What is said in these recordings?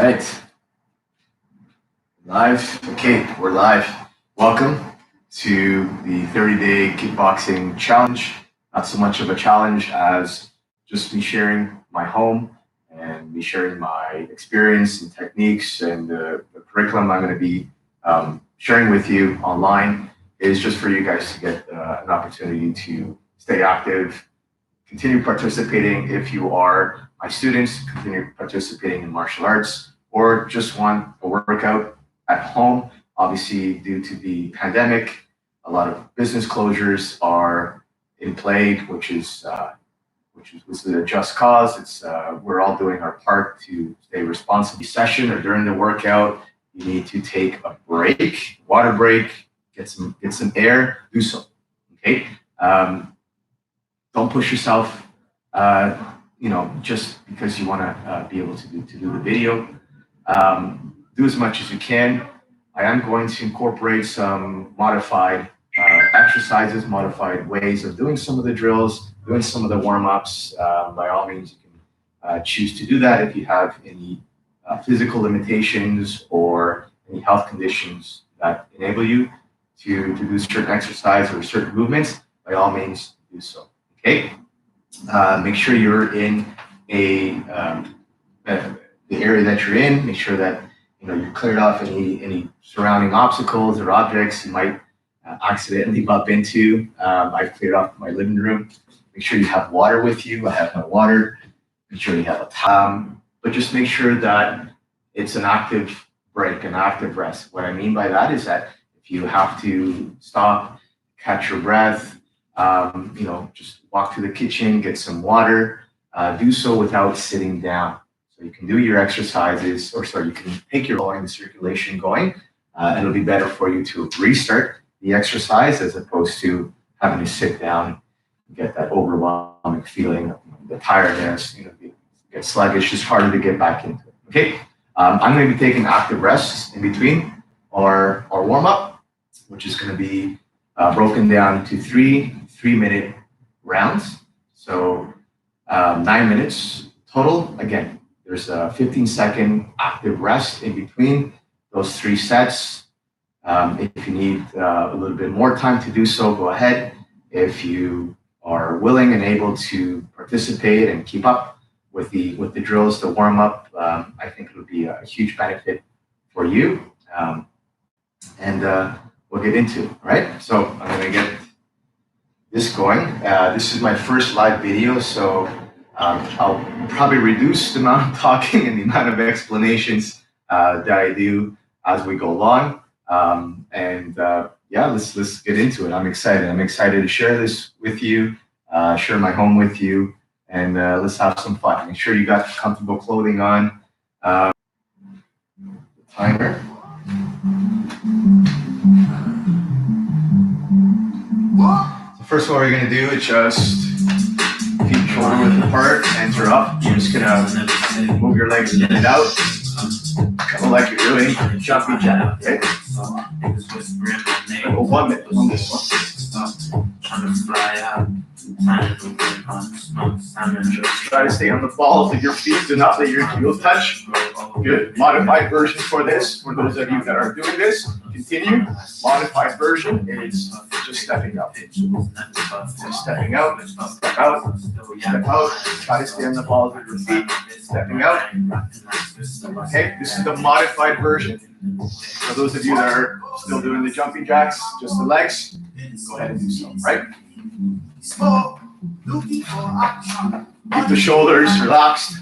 right. Live. Okay, we're live. Welcome to the 30-day kickboxing challenge. Not so much of a challenge as just me sharing my home and me sharing my experience and techniques and the curriculum I'm going to be sharing with you online is just for you guys to get an opportunity to stay active, continue participating if you are my students, continue participating in martial arts, or just want a workout at home. Obviously, due to the pandemic, a lot of business closures are in play, which is a just cause. It's we're all doing our part to stay responsible. Session or during the workout, you need to take a break, water break, get some air, do so. Okay. Don't push yourself, just because you want to be able to do the video. Do as much as you can. I am going to incorporate some modified exercises, modified ways of doing some of the drills, doing some of the warm-ups. By all means, you can choose to do that if you have any physical limitations or any health conditions that enable you to do certain exercise or certain movements. By all means, do so. Okay. Make sure you're in the area that you're in. Make sure that you cleared off any surrounding obstacles or objects you might accidentally bump into. I've cleared off my living room. Make sure you have water with you. I have my water. Make sure you have a towel. But just make sure that it's an active break, an active rest. What I mean by that is that if you have to stop, catch your breath, just walk to the kitchen, get some water, do so without sitting down. So you can do your exercises, you can take your the circulation going. It'll be better for you to restart the exercise as opposed to having to sit down and get that overwhelming feeling, the tiredness, get sluggish. It's harder to get back into it. Okay, I'm going to be taking active rests in between our warm up, which is going to be broken down to three 3-minute rounds. So 9 minutes total. Again, there's a 15-second active rest in between those 3 sets. If you need a little bit more time to do so, go ahead. If you are willing and able to participate and keep up with the drills, the warm up, I think it would be a huge benefit for you. We'll get into it. All right. So I'm going to get this going. This is my first live video, so I'll probably reduce the amount of talking and the amount of explanations that I do as we go along. Let's get into it. I'm excited. I'm excited to share this with you, share my home with you, and let's have some fun. Make sure you got comfortable clothing on. The timer. So first, what we're going to do is just feet shoulder width apart, hands are up. You're just going to move your legs in and out, kind of like you're doing jumping jack. Okay? Go 1 minute on this one. Just try to stay on the balls of your feet. Do not let your heels touch. Good. Modified version for this. For those of you that are doing this, continue. Modified version is just stepping out. Just stepping out. Step out. Step out. Try to stay on the balls of your feet. Stepping out. Okay. This is the modified version. For those of you that are still doing the jumping jacks, just the legs, go ahead and do so. Right? Keep the shoulders relaxed.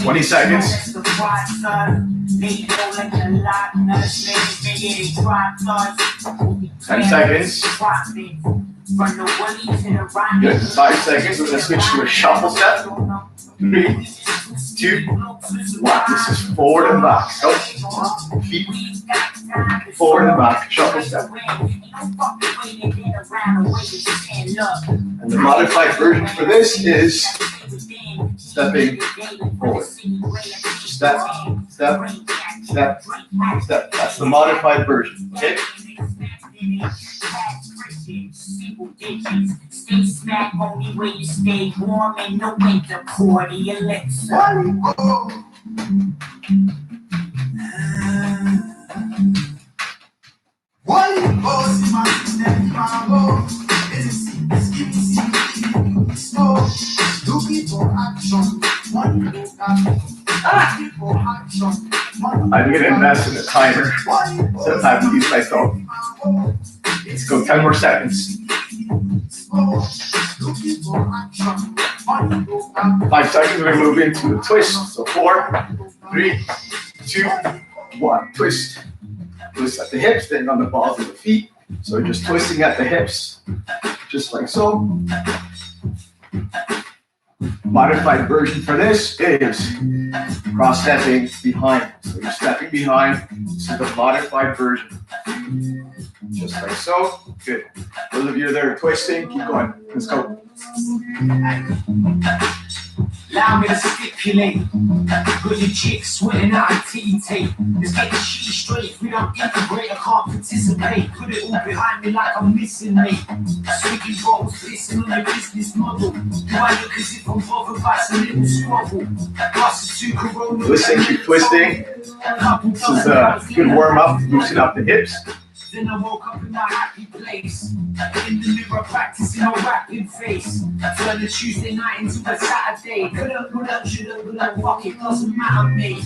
20 seconds. 10 seconds. Good. 5 seconds. We're going to switch to a shuffle step. 3, 2, 1. This is forward and back. So, feet forward and back. Shuffle step. And the modified version for this is stepping forward. Step, step, step, step. That's the modified version. Okay? Simple digits, stay snack only way you stay warm and no winter pour the elixir. I'm gonna invest in a timer. Sometimes I use my phone. Let's go 10 more seconds. 5 seconds, we're gonna move into a twist. So 4, 3, 2, 1. Twist. Twist at the hips, then on the balls of the feet. So we're just twisting at the hips, just like so. Modified version for this is cross-stepping behind. So you're stepping behind. This is the modified version. Just like so. Good. Those of you that are twisting, keep going. Let's go. Allow me to stipulate. Got your chick sweating out a titty tape. Let's get the shit straight. If we don't integrate, I can't participate. Put it all behind me like I'm missing, mate. Swiggy bottles, listen on the business model. Do I look as if I'm bothered by some little squabble? Pass the 2 Corona. Listen, keep twisting. This is a good warm-up, loosen up the hips. Then I woke up in my happy place. In the mirror, practicing my rapping face. Turn a Tuesday night into a Saturday. Could've, fuck it, doesn't matter, mate.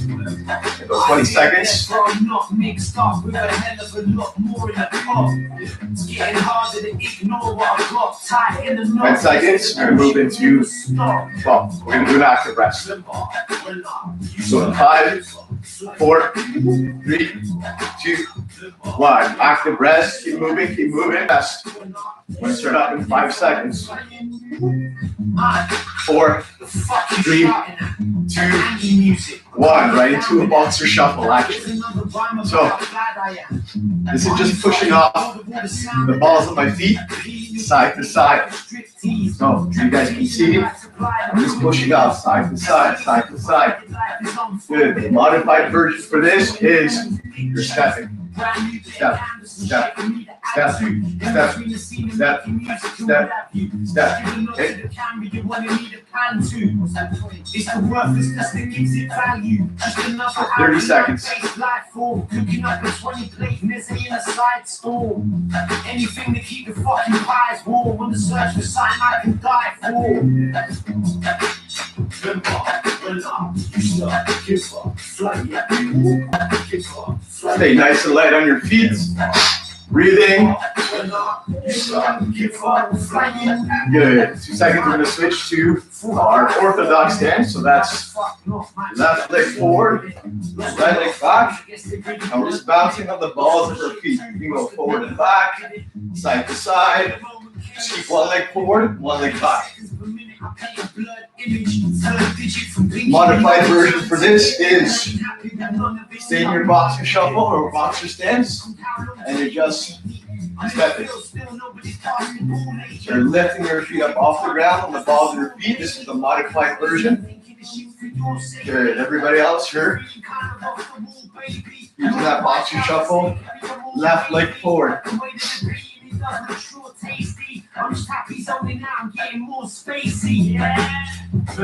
20 seconds. I'm not mixed up with a hell of a lot more in the pot. It's getting harder to ignore what I've got tight in the knot. 10 seconds, we're gonna move into, well, we're gonna do an active rest. So 5, 4, 3, 2, 1. Active rest, keep moving, rest. I'm gonna start up in 5 seconds. 4, 3, 2, 1. Right into a boxer shuffle action. So, this is just pushing off the balls of my feet side to side. So, you guys can see, I'm just pushing off side to side, side to side. Good. The modified version for this is you're stepping. Step, step, step, step, step, step, step. Okay. It's the worthlessness that gives it value. Just another 30 seconds. Cooking up a 20 plate meze in a side store. Anything to keep the fucking pies warm on the search for something I can die for. Stay nice and light on your feet. Breathing. Good. 2 seconds, we're going to switch to our orthodox stance. So that's left leg forward, right leg back. And we're just bouncing on the balls of our feet. You can go forward and back, side to side. Just keep one leg forward, one leg back. Modified version for this is stay in your boxer shuffle or boxer stance, and you're just stepping. You're lifting your feet up off the ground on the balls of your feet. This is the modified version. Good. Everybody else here? Using that boxer shuffle, left leg forward. I'm just happy zoning out and getting more spacey, yeah. 5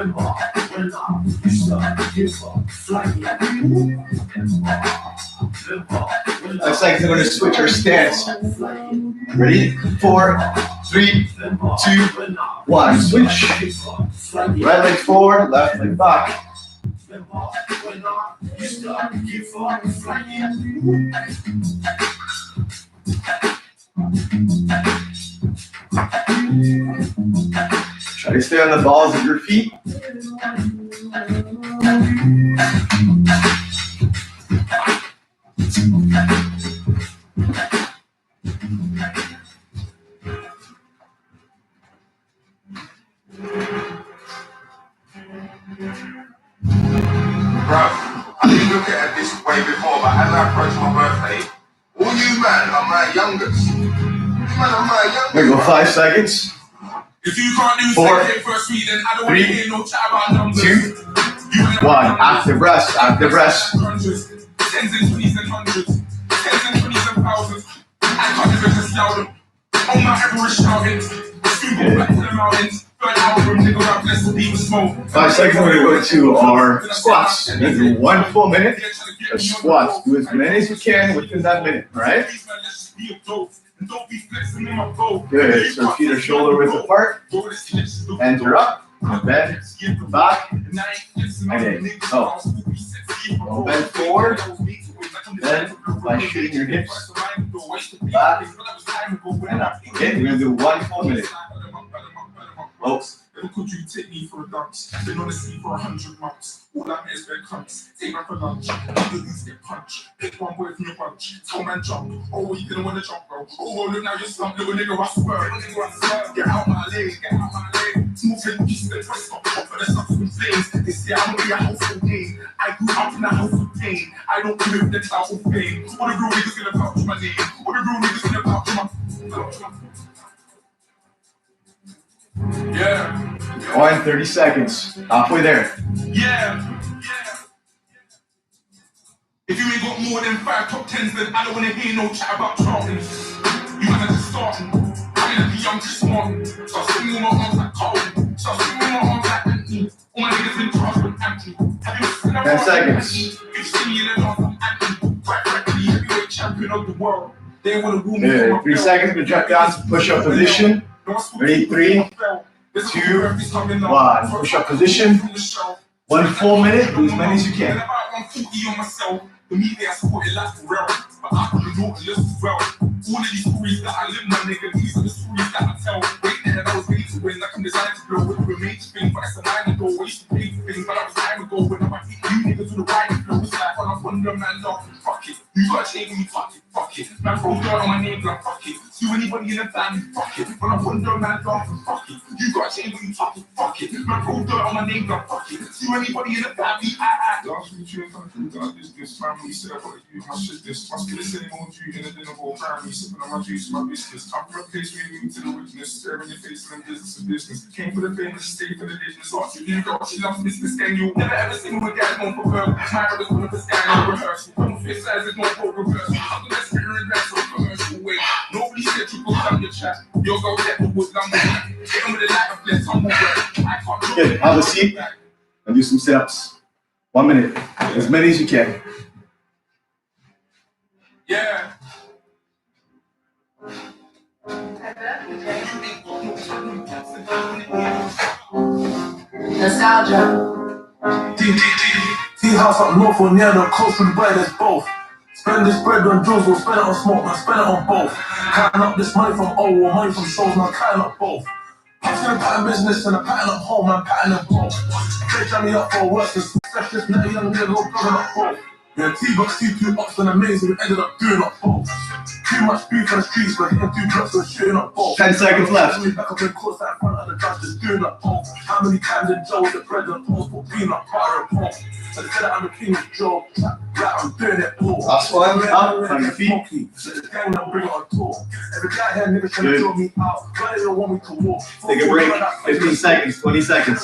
seconds, I'm going to switch our stance. Ready? 4, 3, 2, 1. Switch. Right leg forward, left leg back. Try to stay on the balls of your feet. Bro, I didn't look at it this way before, but as I approach my birthday, all you man are my youngest. There you go, 5 seconds. If you can't do 4, first week, then I don't want to hear no chat about numbers. 2, 1. Active rest, active rest. Tens and twenties and hundreds. Tens and twenties and thousands. I can't even just yell them. On my Everest shouting. Soon go back to the mountains. Third album, nigga, rap, let's leave a smoke. 5 seconds, we're going to go to our squats. We're going to do 1 full minute of squats. Do as many as you can within that minute, all right? Good, so feet are shoulder width apart, hands are up, bend, back, and in. So, bend forward, then by shooting your hips, back, and up. Okay, we're going to do 1 full minute. Oh. Could you take me for a dance? Been on the sea for 100 months. All I met is bed cunts. Take me for lunch. Niggas get punched. Pick one boy from your bunch. Tell man jump. Oh, you didn't want to jump, bro. Oh, look now you're slumped. Little nigga, I swear. Get out my lane. Get out my lane. Smooth and kiss the press up. For the subsequent flames. They say I'm gonna be a household name. I grew up in a house of pain. I don't live the type of fame. What the real niggas gonna vouch my name? What the real niggas gonna vouch my Yeah. 30 seconds. Halfway there. Yeah. If you ain't got more than 5 top 10s, then I don't wanna hear no chat about charting. You man are just starting. I'm gonna be young, just smart. Start swinging with my arms like Carlton. Start swinging with my arms like Anthony. All my niggas in charge with Anthony. Have you seen that? 10 seconds. You've seen me in the dance with Anthony. Quite frankly, heavyweight champion of the world. They wanna rule me. Good. 3 seconds. We drop down to push-up position. Ready? 3, 2, 1. Push-up position. 1 full minute. Do as many as you can. About 140 on myself. For me, they are supported like for real. But I put the naughty list as well. All of these stories that I live, my nigga, these are the stories that I tell. Wait there, I was ready to win, like I'm designed to blow. With the major thing, but that's a line ago. I used to pay for things, but that was time ago. When I'm like, you niggas to the right flow. It's like when I wonder, man, dog, fuck it. You got a chain when you fuck it. Man, throw dirt on my name, like, fuck it. Sue anybody in the family, fuck it. When I wonder, man, dog, fuck it. You got a chain when you fuck it. Man, throw dirt on my name, like, fuck it. Sue anybody in the family, Last week, you got this family, said I got you, my shit, this. My skill is sitting on you in a dinner bowl, family, sipping on my juice, my business. I'm from a place where you move to the witness, staring your face and business to business. Came for the famous, stay for the business. Art you got, she loves business, gang. You'll never ever see me with guys known for her. My brother's one of the sky, no rehearsal. Don't fit size, there's no pro reversal. I'm the best spirit in that so commercial way. Nobody said you go down your chat. You'll go get the wood lumber. Hit him with a light of less humble work. I can't Good. Have a seat and do some sit-ups. 1 minute. As many as you can. Yeah. Nostalgia. Tea house up north or near the coast with the boy, there's both. Spend this bread on drills, we'll spend it on smoke, man, spend it on both. Counting up this money from O or money from shows, man, counting up both. I'm still pattern business and a pattern up home, man, pattern up both. They jam me up for worse than specialist, now young nigga, go blowing up both. Yeah, T-Box, T2 ups and amazing, we ended up doing up both. Too much beef on the streets, but hitting 2 blocks, we're shooting up both. 10 seconds left. Back up in course that front of the judge, just doing up both. How many times did Joe with the bread and toast for peanut butter and pork? So they said that I'm the king of Joe, like I'm doing it all. Last one, up on your feet. So the gang don't bring it on tour. Every guy here, niggas trying to draw me out. Why they don't want me to walk? Take a break. 15 seconds, 20 seconds.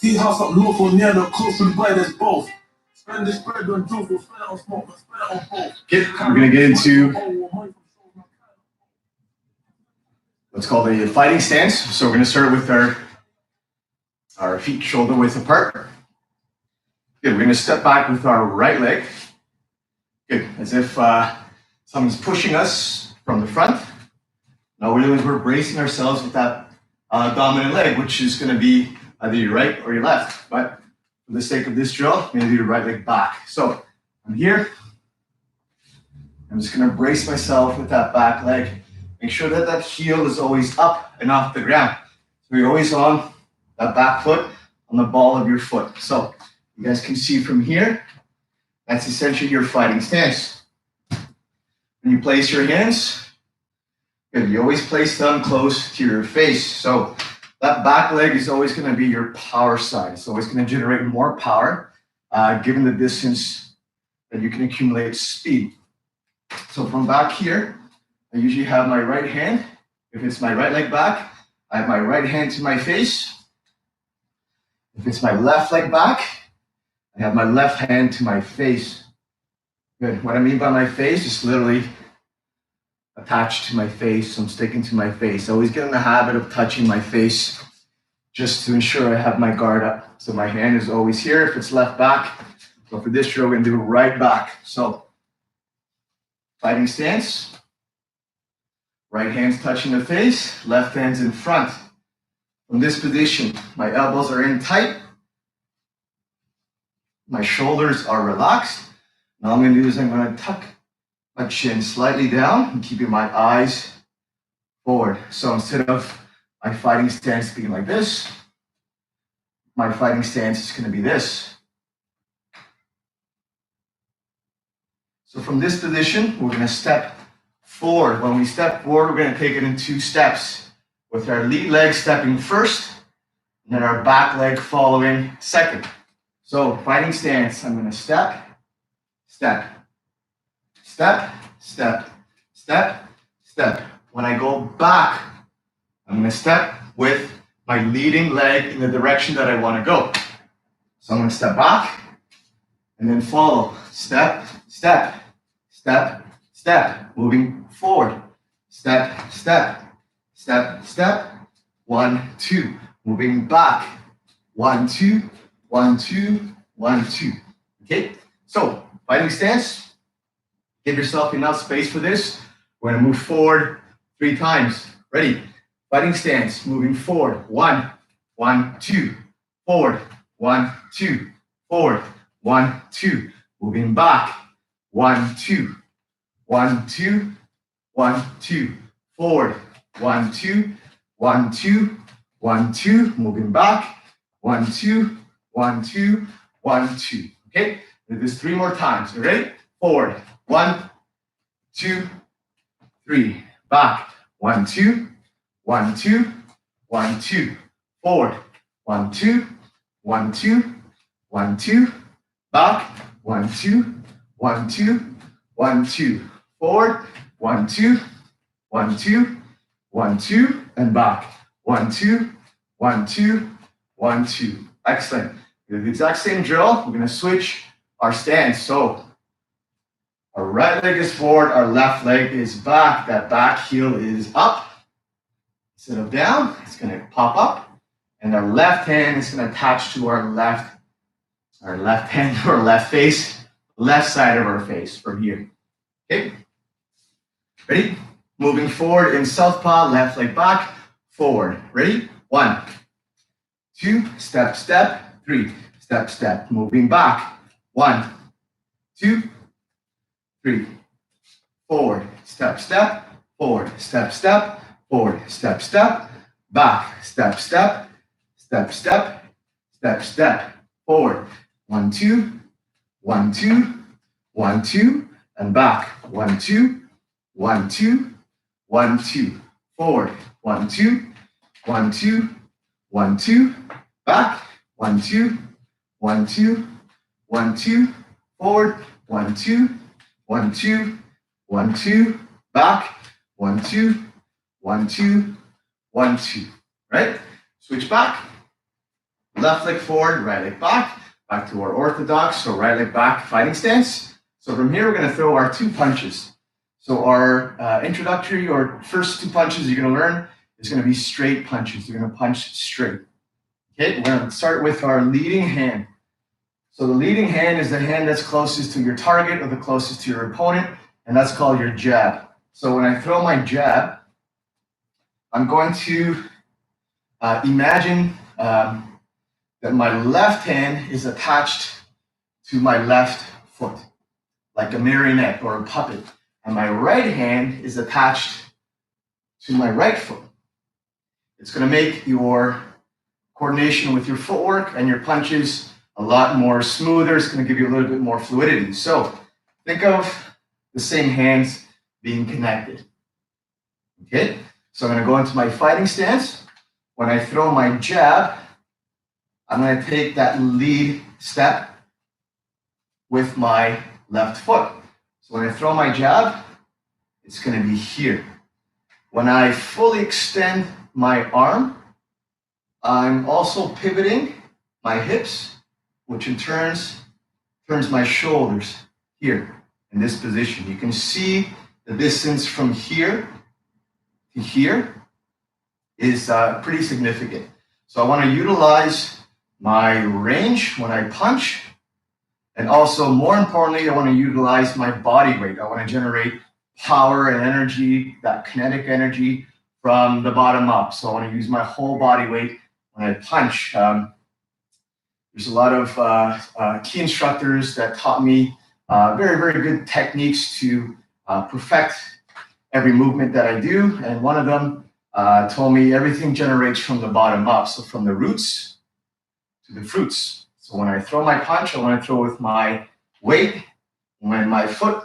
Tea house up north or near the coast with the boy, there's both. Spend this bread on jewels, we'll spend it on smoke, we'll spend it on both. We're going to get into what's called a fighting stance. So we're going to start with our feet shoulder width apart. Good. We're going to step back with our right leg. Good. As if someone's pushing us from the front. Now we're doing is we're bracing ourselves with that dominant leg, which is going to be either your right or your left. But for the sake of this drill, I'm going to do your right leg back. So I'm here. I'm just going to brace myself with that back leg. Make sure that that heel is always up and off the ground. So you're always on that back foot on the ball of your foot. So you guys can see from here, that's essentially your fighting stance. When you place your hands, good, you always place them close to your face. So that back leg is always going to be your power side. It's always going to generate more power, given the distance that you can accumulate speed. So from back here, I usually have my right hand If it's my right leg back, I have my right hand to my face. If it's my left leg back, I have my left hand to my face. Good. What I mean by my face is literally attached to my face. I'm sticking to my face. I always get in the habit of touching my face just to ensure I have my guard up. So my hand is always here if it's left back. So for this drill, we're going to do it right back. So fighting stance. Right hand's touching the face, left hand's in front. From this position, my elbows are in tight. My shoulders are relaxed. Now I'm going to do is I'm going to tuck my chin slightly down and keeping my eyes forward. So instead of my fighting stance being like this, my fighting stance is going to be this. So from this position, we're going to step forward. When we step forward, we're going to take it in 2 steps, with our lead leg stepping first, and then our back leg following second. So fighting stance, I'm going to step, step, step, step, step, step. When I go back, I'm going to step with my leading leg in the direction that I want to go. So I'm going to step back and then follow. Step, step, step, step. Moving forward. Step, step, step, step. 1, 2. Moving back. 1, 2, 1, 2, 1, 2. Okay? So, fighting stance. Give yourself enough space for this. We're going to move forward 3 times. Ready? Fighting stance. Moving forward. 1, 1, 2. Forward. 1, 2. Forward. 1, 2. Moving back. 1, 2. 1, 2. 1, 2. Forward. 1, 2. 1, 2. 1, 2. Moving back. 1, 2. 1, 2. 1, 2. Okay? Do this 3 more times. You ready? Forward. 1, 2, 3. Back. 1, 2. 1, 2. 1, 2. Forward. 1, 2. 1, 2. 1, 2. Back. 1, 2. 1, 2. 1, 2. Forward. 1, 2. 1, 2. 1, 2. And back. 1, 2. 1, 2. 1, 2. Excellent. We do the exact same drill. We're going to switch our stance. So our right leg is forward. Our left leg is back. That back heel is up. Instead of down, it's going to pop up. And our left hand is going to attach to our left hand to our left face, left side of our face from here. Okay? Ready? Moving forward in southpaw, left leg back, forward. Ready? 1, 2, step, step, 3, step, step. Moving back. 1, 2, 3. Forward, step, step, forward, step, step, forward, step, step, back, step, step, step, step, step, step, forward. 1, 2, 1, 2, 1, 2, and back. 1, 2, 1, 2, 1, 2. Forward. 1, 2, 1, 2, 1, 2. Back. 1, 2, 1, 2, 1, 2. Forward. 1, 2, 1, 2, 1, 2. Back. 1, 2, 1, 2, 1, 2. Right? Switch back. Left leg forward, right leg back. Back to our orthodox, so right leg back fighting stance. So from here, we're going to throw our 2 punches. So our introductory or first 2 punches you're going to learn is going to be straight punches. You're going to punch straight. Okay, we're going to start with our leading hand. So the leading hand is the hand that's closest to your target or the closest to your opponent, and that's called your jab. So when I throw my jab, I'm going to imagine that my left hand is attached to my left foot, like a marionette or a puppet. And my right hand is attached to my right foot. It's going to make your coordination with your footwork and your punches a lot more smoother. It's going to give you a little bit more fluidity. So think of the same hands being connected. Okay? So I'm going to go into my fighting stance. When I throw my jab, I'm going to take that lead step with my left foot. So when I throw my jab, it's going to be here. When I fully extend my arm, I'm also pivoting my hips, which in turns my shoulders here in this position. You can see the distance from here to here is pretty significant. So I want to utilize my range when I punch, and also more importantly, I want to utilize my body weight. I want to generate power and energy, that kinetic energy from the bottom up. So I want to use my whole body weight when I punch. There's a lot of key instructors that taught me very, very good techniques to perfect every movement that I do. And one of them told me everything generates from the bottom up. So from the roots to the fruits. So when I throw my punch, I want to throw with my weight. When my foot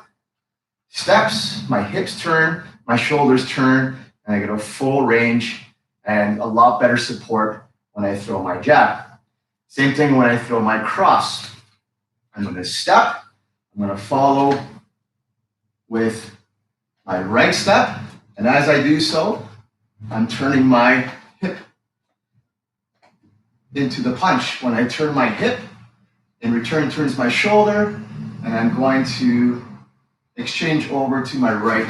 steps, my hips turn, my shoulders turn, and I get a full range and a lot better support when I throw my jab. Same thing when I throw my cross. I'm going to step, I'm going to follow with my right step, and as I do so, I'm turning my hip into the punch. When I turn my hip, in return turns my shoulder, and I'm going to exchange over to my right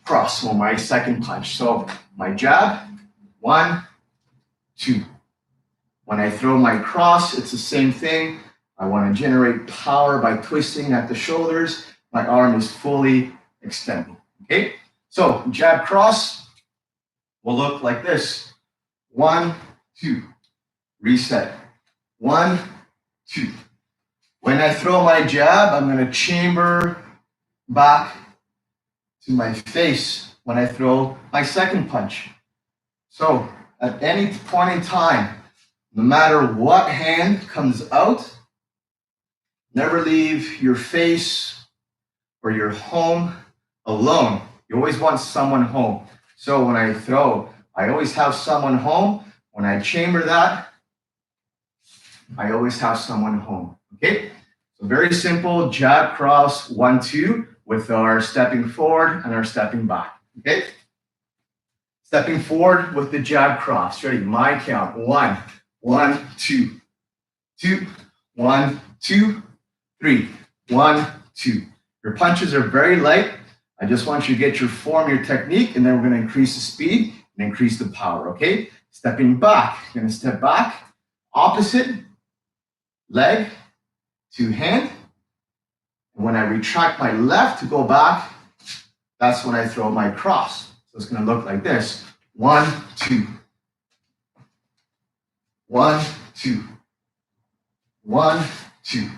cross, or my second punch. So my jab, 1, 2. When I throw my cross, it's the same thing. I want to generate power by twisting at the shoulders. My arm is fully extended, okay? So jab cross will look like this. 1, 2, reset. 1, 2. When I throw my jab, I'm going to chamber back to my face when I throw my second punch. So at any point in time, no matter what hand comes out, never leave your face or your home alone. You always want someone home. So when I throw, I always have someone home. When I chamber that, I always have someone home. Okay? So very simple jab cross 1, 2 with our stepping forward and our stepping back. Okay? Stepping forward with the jab cross. Ready? My count. 1, 1, 2, 2, 1, 2, 3, 1, 2. Your punches are very light. I just want you to get your form, your technique, and then we're going to increase the speed and increase the power, okay? Stepping back. You're going to step back, opposite leg to hand. And when I retract my left to go back, that's when I throw my cross. So it's going to look like this. 1, 2. 1, 2. 1, 2.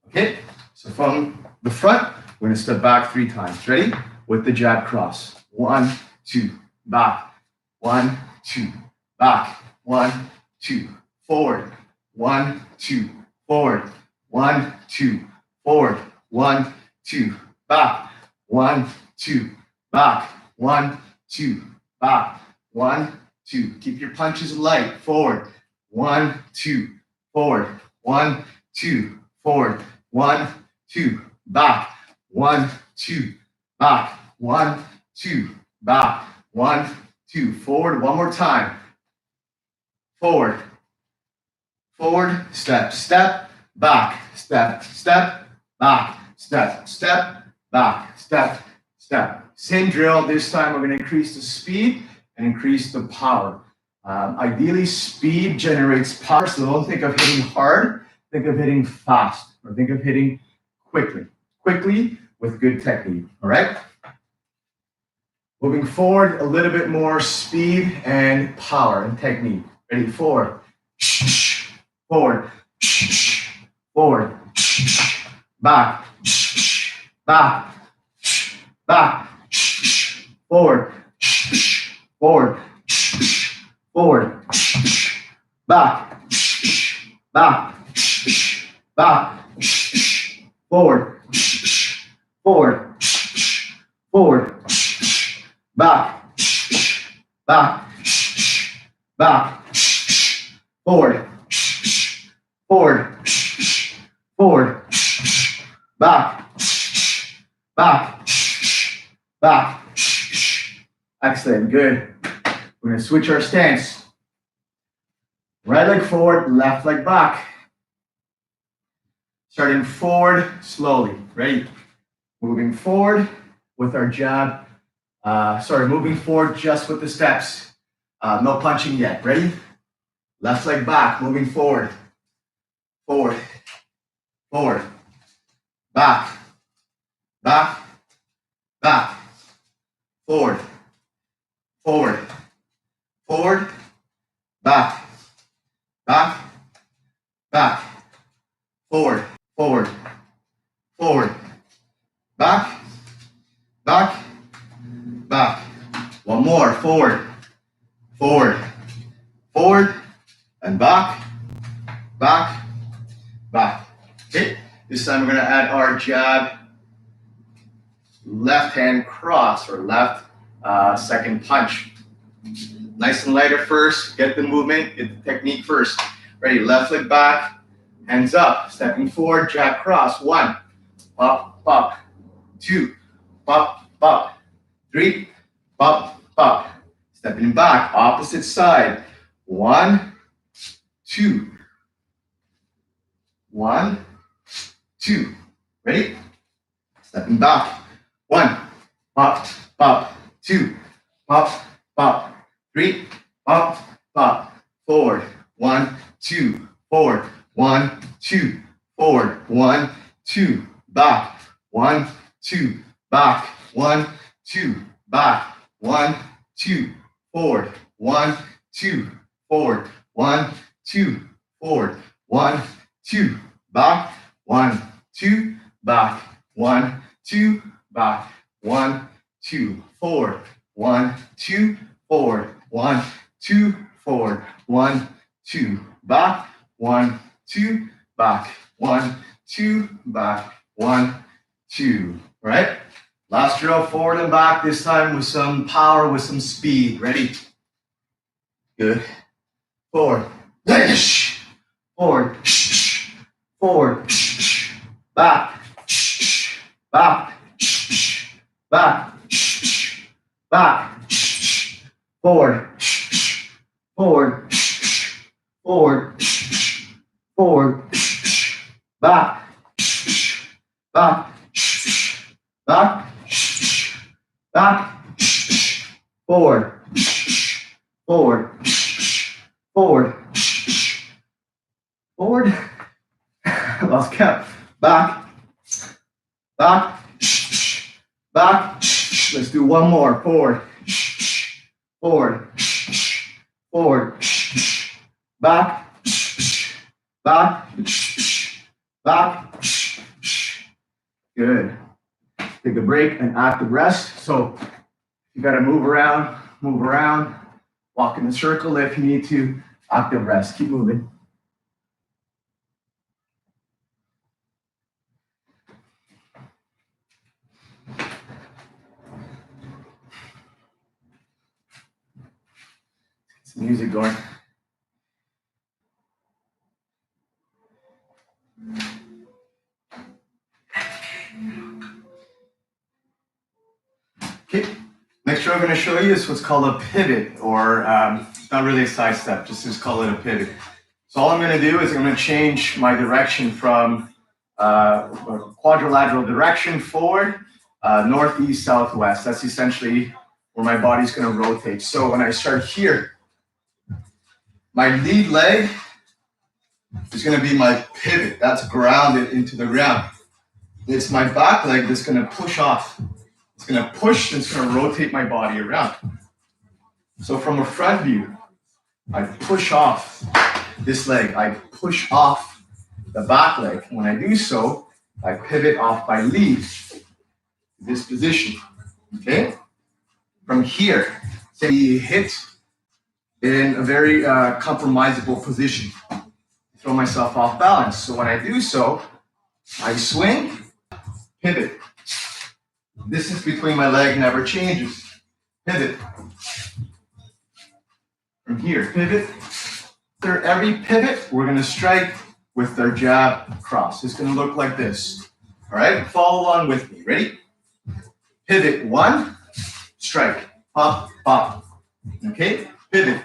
Okay? So from the front, we're going to step back 3 times. Ready? With the jab cross. 1, 2. Back. 1, 2. Back. 1, 2. Forward. 1, 2. Forward. 1, 2. Forward. 1, 2. Back. 1, 2. Back. 1, 2. Back. 1, 2. Keep your punches light. Forward. 1, 2. Forward. 1, 2. Forward. 1, 2. Back. 1, 2. Back. 1, 2. Back. 1, 2. Forward. One more time. Forward. Forward. Step. Step. Back. Step. Step. Back. Step. Step. Back. Step. Step. Same drill. This time we're going to increase the speed and increase the power. Ideally, speed generates power, so don't think of hitting hard. Think of hitting fast, or think of hitting quickly. Quickly with good technique, all right? Moving forward, a little bit more speed and power and technique. Ready? Forward. Forward. Forward. Back. Back. Back. Forward. Forward. Forward. Back. Back. Back. Forward. Forward. Forward. Back. Back. Back. Forward. Forward. Forward. Back. Back. Back. Excellent, good. We're gonna switch our stance. Right leg forward, left leg back. Starting forward, slowly. Ready? Moving forward with our jab. Moving forward just with the steps. No punching yet. Ready? Left leg back, moving forward. Forward, forward, back, back, back, forward, forward, forward, back, back, back, forward, forward, forward, back, back, back. One more, forward, forward, forward, and back, back, back. Okay, this time we're gonna add our jab, left hand cross, or left second punch. Nice and lighter first, get the movement, get the technique first. Ready, left leg back, hands up, stepping forward, jab cross. 1, pop, pop. 2, pop, pop. 3, pop, pop. Stepping back, opposite side. 1, 2. 1, 2. Ready? Stepping back. 1, pop, pop. 2, pop, pop. 3, pop, pop. Forward. 1, 2. Forward. 1, 2. Forward. 1, 2. Back. 1, 2. Back. 1, 2. Back. 1, 2. Forward. 1, 2. Forward. 1, 2. Forward. 1, 2. Back. 1, 2. Back. 1, 2. Back. 1, 2. Forward. 1, 2. Forward. 1, 2. Forward. 1, 2. Back. 1, 2. Back. 1, 2. Back. 1, 2. All right. Last drill, forward and back. This time with some power, with some speed. Ready? Good. Forward. Forward. Forward. Back. Back. Back. Back. Forward. Forward. Forward. Forward. Back. Back. Back. Back. Forward. Forward. Forward. Forward. Lost count. Back. Back. Back. Let's do one more. Forward. Forward. Forward. Back. Back. Back. Good. Take a break and active rest. So you got to move around, walk in a circle if you need to. Active rest. Keep moving. Get some music going. Okay, next drill I'm going to show you is what's called a pivot, or not really a side step, just call it a pivot. So all I'm going to do is I'm going to change my direction from quadrilateral direction forward, northeast, southwest. That's essentially where my body's going to rotate. So when I start here, my lead leg is going to be my pivot. That's grounded into the ground. It's my back leg that's going to push off. It's going to push and it's going to rotate my body around. So from a front view, I push off this leg. I push off the back leg. When I do so, I pivot off my lead, this position. Okay? From here, say you hit in a very compromisable position. Throw myself off balance. So when I do so, I swing, pivot. Distance between my leg never changes. Pivot. From here, pivot. After every pivot, we're going to strike with our jab cross. It's going to look like this. All right, follow along with me. Ready? Pivot, 1, strike, pop, pop. Okay? Pivot,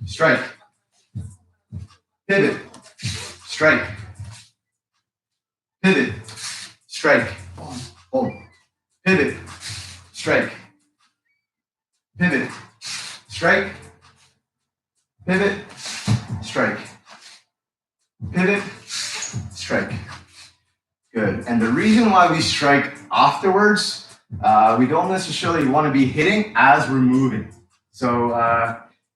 strike. Pivot, strike. Pivot, strike. Boom. Pivot, strike. Pivot, strike. Pivot, strike. Pivot, strike. Good. And the reason why we strike afterwards, we don't necessarily want to be hitting as we're moving. So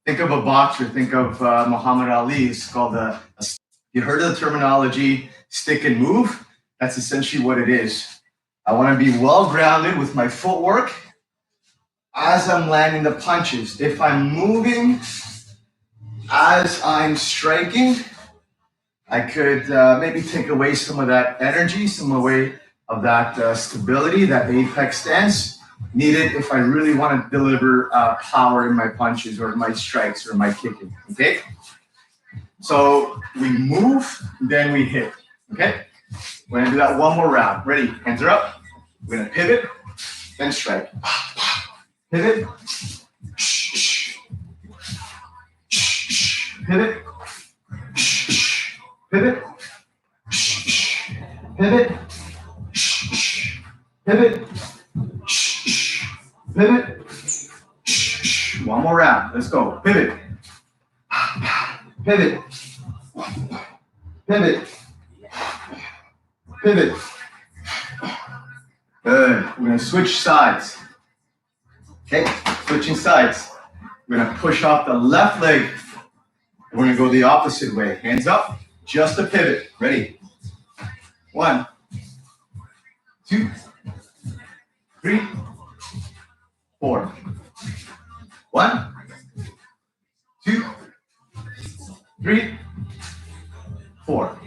think of a boxer, think of Muhammad Ali. It's called you heard of the terminology stick and move? That's essentially what it is. I want to be well grounded with my footwork as I'm landing the punches. If I'm moving as I'm striking, I could maybe take away some of that energy, some away of that stability, that apex stance needed if I really want to deliver power in my punches or my strikes or my kicking, okay? So we move, then we hit, okay? We're gonna do that one more round. Ready, hands are up. We're gonna pivot, then strike. Pivot, pivot, pivot, pivot, pivot, pivot. One more round. Let's go. Pivot. Pivot. Pivot. Pivot. Good. We're going to switch sides. Okay. Switching sides. We're going to push off the left leg. We're going to go the opposite way. Hands up. Just a pivot. Ready. 1, 2, 3, 4. 1, 2, 3, 4.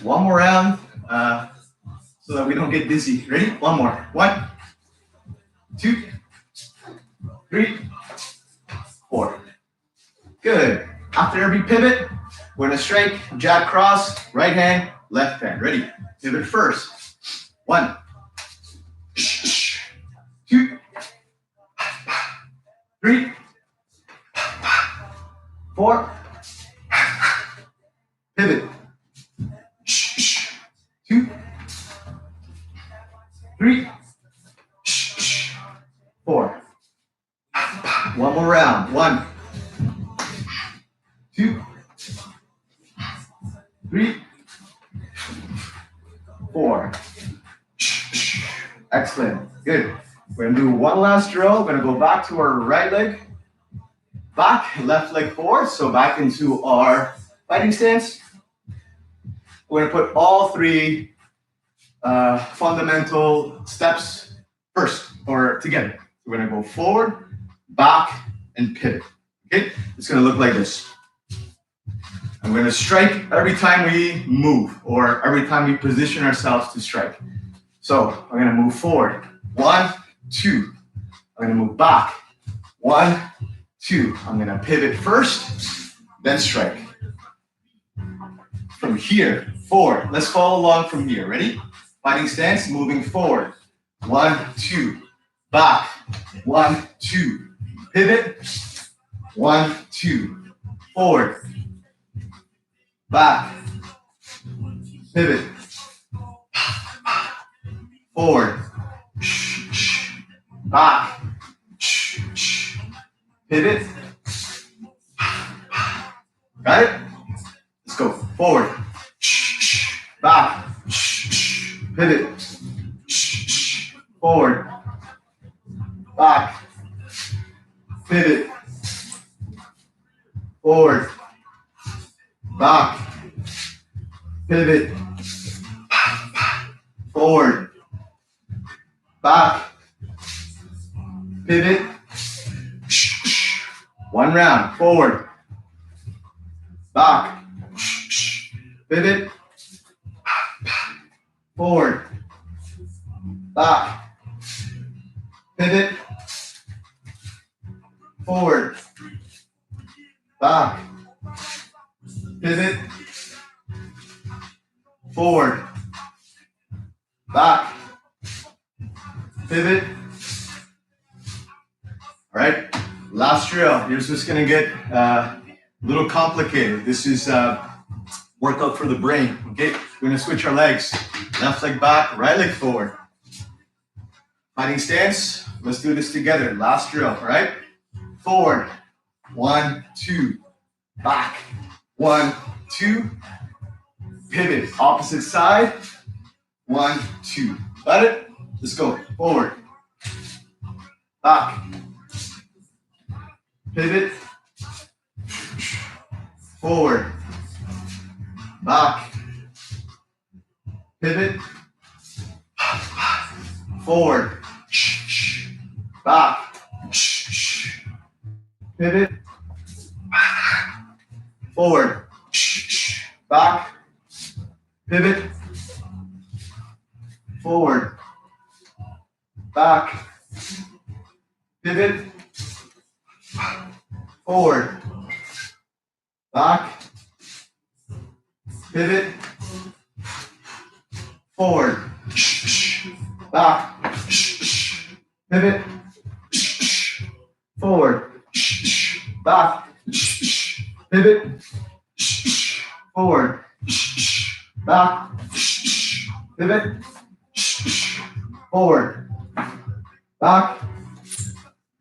One more round so that we don't get dizzy. Ready? One more. 1, 2, 3, 4. Good. After every pivot, we're going to strike, jab cross, right hand, left hand. Ready? Pivot first. 1, 2, 3, 4. Pivot. 2, 3, 4. One more round. 1, 2, 3, 4. Excellent. Good. We're going to do one last drill. We're going to go back to our right leg. Back, left leg forward. So back into our fighting stance. We're going to put all 3 fundamental steps first or together. We're going to go forward, back, and pivot. Okay? It's going to look like this. And we're going to strike every time we move or every time we position ourselves to strike. So I'm going to move forward. 1, 2. I'm going to move back. 1, 2. I'm going to pivot first, then strike. From here, forward. Let's follow along from here. Ready? Fighting stance, moving forward. 1, 2. Back. 1, 2. Pivot. 1, 2. Forward. Back. Pivot. Forward. Back. Pivot. Got it? Let's go. Forward. Back. Pivot. Forward. Back. Pivot. Forward. Back. Pivot. Forward. Back. Pivot. One round. Forward. Back. Pivot. Forward. Back. Pivot. Forward. Back. Pivot. Forward. Back. Pivot. right, last drill. Here's what's gonna get a little complicated. This is workout for the brain. Okay, we're gonna switch our legs. Left leg back, right leg forward. Fighting stance. Let's do this together. Last drill. All right. Forward. 1, 2. Back. 1, 2. Pivot. Opposite side. 1, 2. Got it? Let's go. Forward. Back. Pivot. Forward. Back. Pivot. Forward. Back. Pivot. Forward. Back. Pivot. Forward. Back. Pivot. Forward. Back. Pivot. Forward. Back. Pivot. Forward. Back. Pivot. Forward. Back. Pivot. Forward. Back.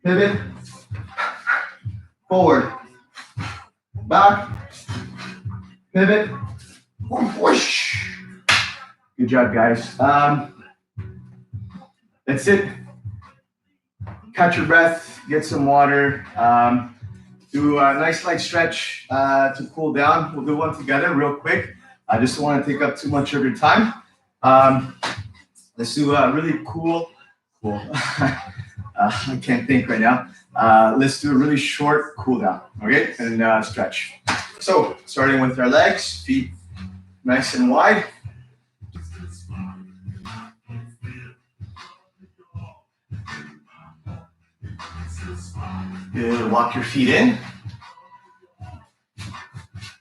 Pivot. Forward. Back. Pivot. Whoosh. Good job, guys. That's it. Catch your breath, get some water, do a nice light stretch to cool down. We'll do one together real quick. I just don't want to take up too much of your time. Let's do a really cool. I can't think right now. Let's do a really short cool down, okay? And stretch. So starting with our legs, feet nice and wide. Good. Walk your feet in.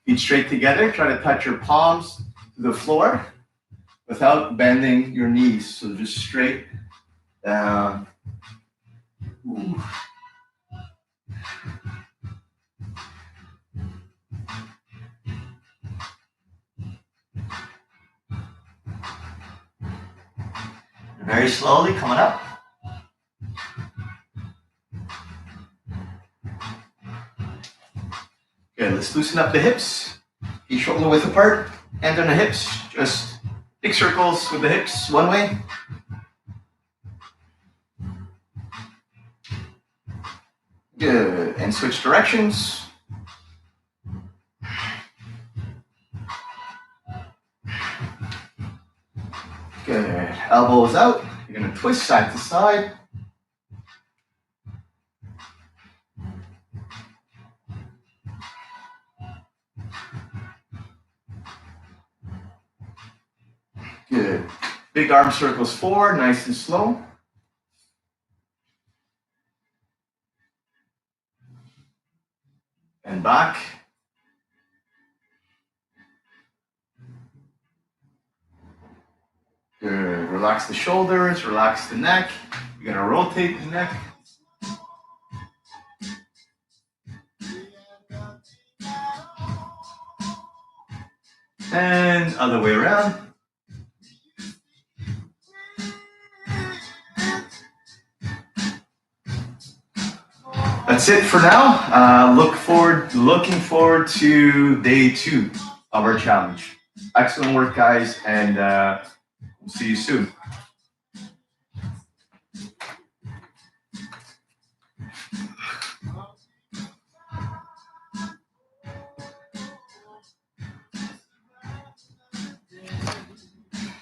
Feet straight together. Try to touch your palms to the floor without bending your knees. So just straight down. Ooh. Very slowly coming up. Good, let's loosen up the hips. Feet shoulder width apart, hands on the hips. Just big circles with the hips one way. Good, and switch directions. Good, elbows out. You're gonna twist side to side. Good. Big arm circles forward, nice and slow. And back. Good. Relax the shoulders, relax the neck. You're gonna rotate the neck. And other way around. That's it for now. Looking forward to day 2 of our challenge. Excellent work, guys, and we'll see you soon.